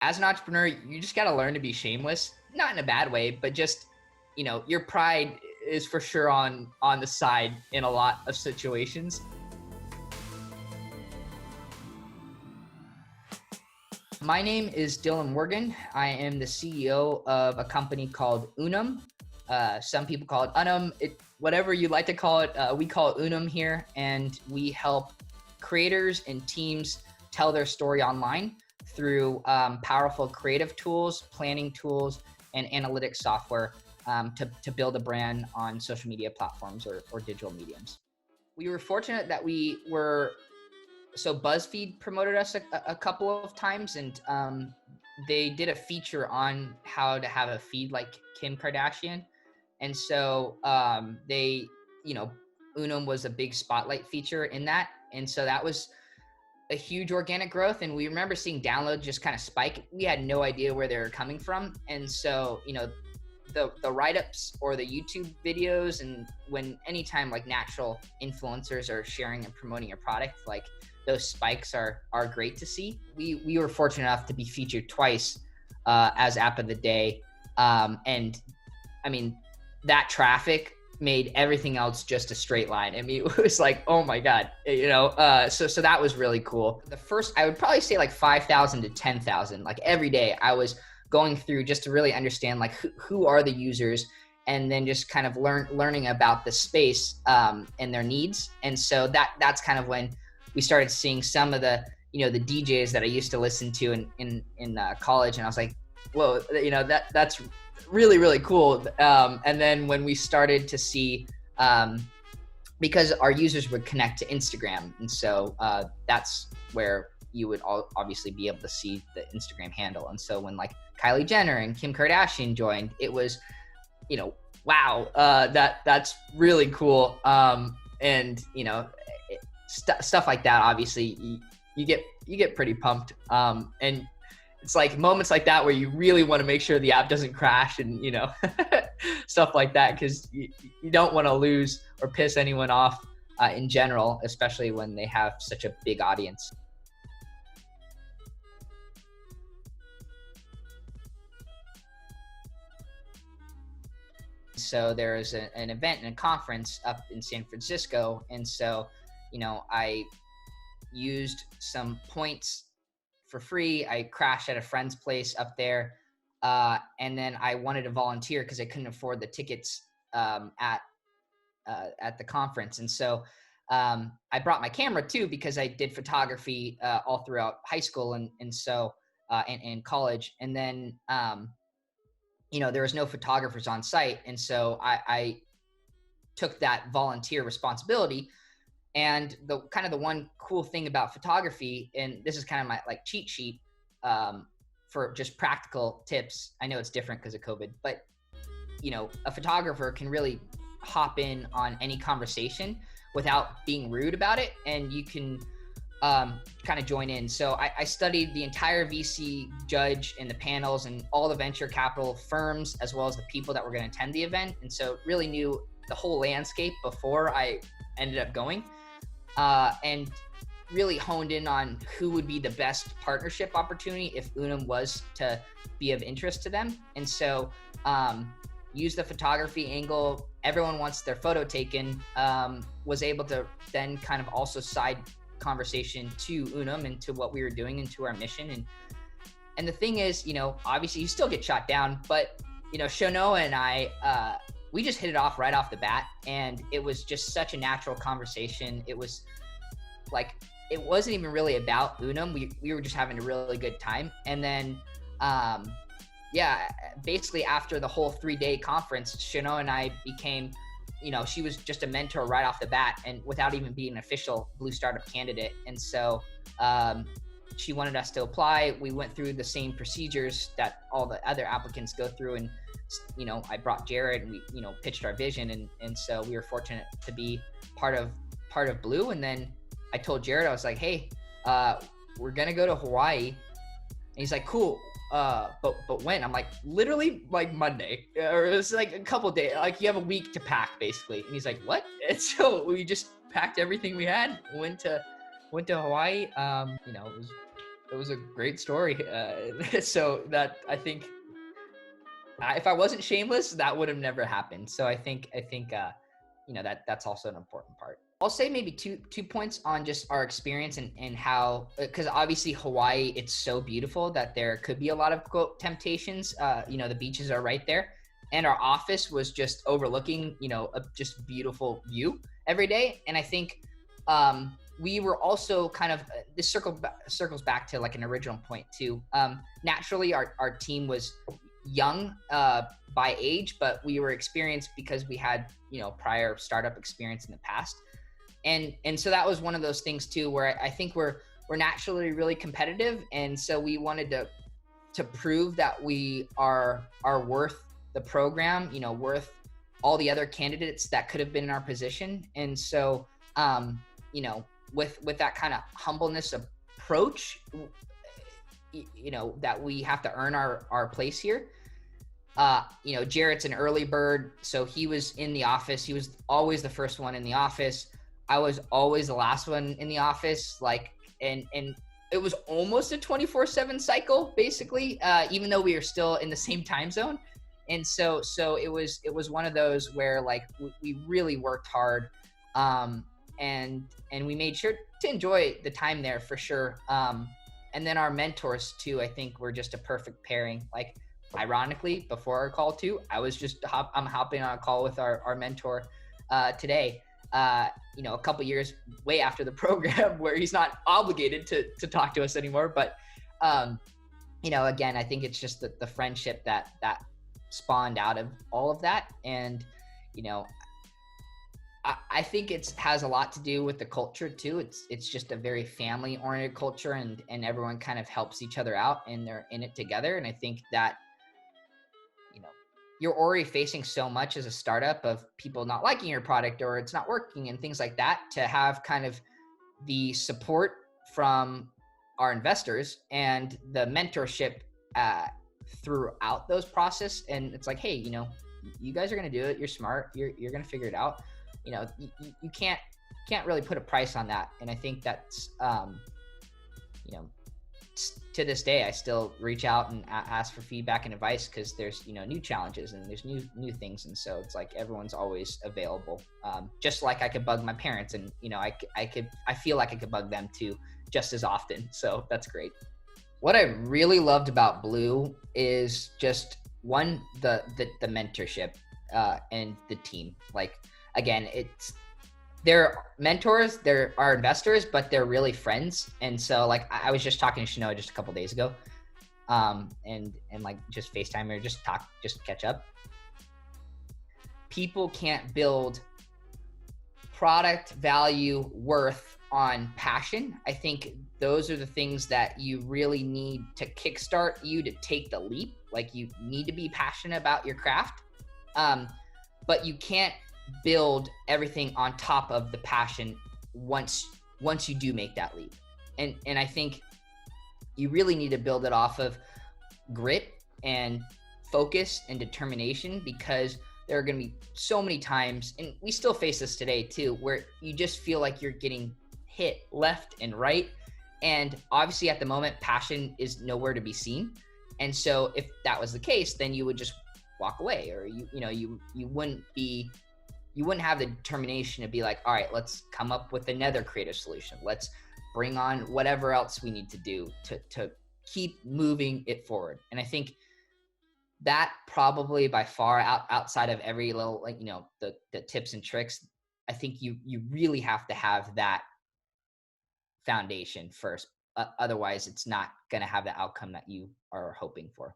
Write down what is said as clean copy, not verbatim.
as an entrepreneur, you just got to learn to be shameless, not in a bad way, but just, your pride is for sure on the side in a lot of situations. My name is Dillon Morgan. I am the CEO of a company called Unum. Some people call it Unum. Whatever you like to call it, we call it Unum here, and we help creators and teams tell their story online through powerful creative tools, planning tools, and analytics software to build a brand on social media platforms or digital mediums. We were fortunate that so BuzzFeed promoted us a couple of times, and they did a feature on how to have a feed like Kim Kardashian. And so Unum was a big spotlight feature in that. And so that was a huge organic growth. And we remember seeing downloads just kind of spike. We had no idea where they were coming from. And so, the write-ups or the YouTube videos, and anytime like natural influencers are sharing and promoting your product, like those spikes are great to see. We were fortunate enough to be featured twice as App of the Day. And I mean, that traffic made everything else just a straight line. I mean, it was like, oh my God, so that was really cool. The first, I would probably say like 5,000 to 10,000, like every day I was going through just to really understand like who are the users, and then just kind of learning about the space and their needs. And so that's kind of when we started seeing some of the, the DJs that I used to listen to in college. And I was like, whoa, that's really, really cool. And then when we started to see, because our users would connect to Instagram. And so that's where you would obviously be able to see the Instagram handle. And so when like Kylie Jenner and Kim Kardashian joined, it was, wow, that's really cool. And stuff like that, obviously you get pretty pumped. And it's like moments like that where you really want to make sure the app doesn't crash and, stuff like that, because you don't want to lose or piss anyone off in general, especially when they have such a big audience. So there was an event and a conference up in San Francisco. And so, I used some points for free. I crashed at a friend's place up there. And then I wanted to volunteer because I couldn't afford the tickets at the conference. And so I brought my camera too, because I did photography all throughout high school and so and college. And then there was no photographers on site. And so I took that volunteer responsibility. And the one cool thing about photography, and this is kind of my like cheat sheet for just practical tips. I know it's different because of COVID, but a photographer can really hop in on any conversation without being rude about it. And you can kind of join in. So I studied the entire VC judge and the panels and all the venture capital firms, as well as the people that were going to attend the event. And so really knew the whole landscape before I ended up going, and really honed in on who would be the best partnership opportunity if Unum was to be of interest to them. And so use the photography angle. Everyone wants their photo taken, was able to then kind of also side conversation to Unum and to what we were doing and to our mission. And the thing is, obviously you still get shot down, but Shonoa and I, we just hit it off right off the bat, and it was just such a natural conversation. It was like, it wasn't even really about Unum. We were just having a really good time. And then, basically after the whole 3-day conference, Shonoa and I became, she was just a mentor right off the bat, and without even being an official Blue Startup candidate. And so she wanted us to apply. We went through the same procedures that all the other applicants go through. And, I brought Jared, and we, pitched our vision. And so we were fortunate to be part of Blue. And then I told Jared, I was like, hey, we're going to go to Hawaii. And he's like, cool. But when? I'm like, literally like Monday, or it was like a couple days, like you have a week to pack basically. And he's like, what? And so we just packed everything we had, went to Hawaii. It was it was a great story. So that I think if I wasn't shameless, that would have never happened. So I think that's also an important part. I'll say maybe two points on just our experience and how, because obviously Hawaii, it's so beautiful that there could be a lot of quote temptations. The beaches are right there, and our office was just overlooking a just beautiful view every day. And I think we were also kind of this circles back to like an original point too. Naturally, our team was young by age, but we were experienced because we had prior startup experience in the past, and so that was one of those things too where I think we're naturally really competitive, and so we wanted to prove that we are worth the program, worth all the other candidates that could have been in our position. And so with that kind of humbleness approach, that we have to earn our place here. Jarrett's an early bird, so he was in the office. He was always the first one in the office. I was always the last one in the office. And it was almost a 24/7 cycle, basically, even though we were still in the same time zone. And so it was one of those where like we really worked hard, and we made sure to enjoy the time there for sure. And then our mentors too, I think were just a perfect pairing. Like, ironically, before our call too, I was just I'm hopping on a call with our mentor today. A couple years way after the program, where he's not obligated to talk to us anymore. But again, I think it's just the friendship that spawned out of all of that. And I think it has a lot to do with the culture too. It's just a very family oriented culture, and everyone kind of helps each other out, and they're in it together. And I think that you're already facing so much as a startup of people not liking your product or it's not working and things like that, to have kind of the support from our investors and the mentorship throughout those process. And it's like, hey, you guys are going to do it. You're smart. You're going to figure it out. You can't really put a price on that. And I think that's, to this day, I still reach out and ask for feedback and advice, because there's, new challenges and there's new things. And so it's like, everyone's always available. Just like I could bug my parents, and, I feel like I could bug them too, just as often. So that's great. What I really loved about Blue is just one, the mentorship, and the team. Like, again, they're mentors, they're our investors, but they're really friends. And so like, I was just talking to Shanoa just a couple days ago, and like just FaceTime or just catch up. People can't build product value worth on passion. I think those are the things that you really need to kickstart you to take the leap. Like, you need to be passionate about your craft, but you can't build everything on top of the passion once you do make that leap. And I think you really need to build it off of grit and focus and determination, because there are going to be so many times, and we still face this today too, where you just feel like you're getting hit left and right. And obviously at the moment, passion is nowhere to be seen. And so if that was the case, then you would just walk away, or you wouldn't have the determination to be like, all right, let's come up with another creative solution. Let's bring on whatever else we need to do to keep moving it forward. And I think that probably by far outside of every little, like, the tips and tricks, I think you really have to have that foundation first. Otherwise, it's not going to have the outcome that you are hoping for.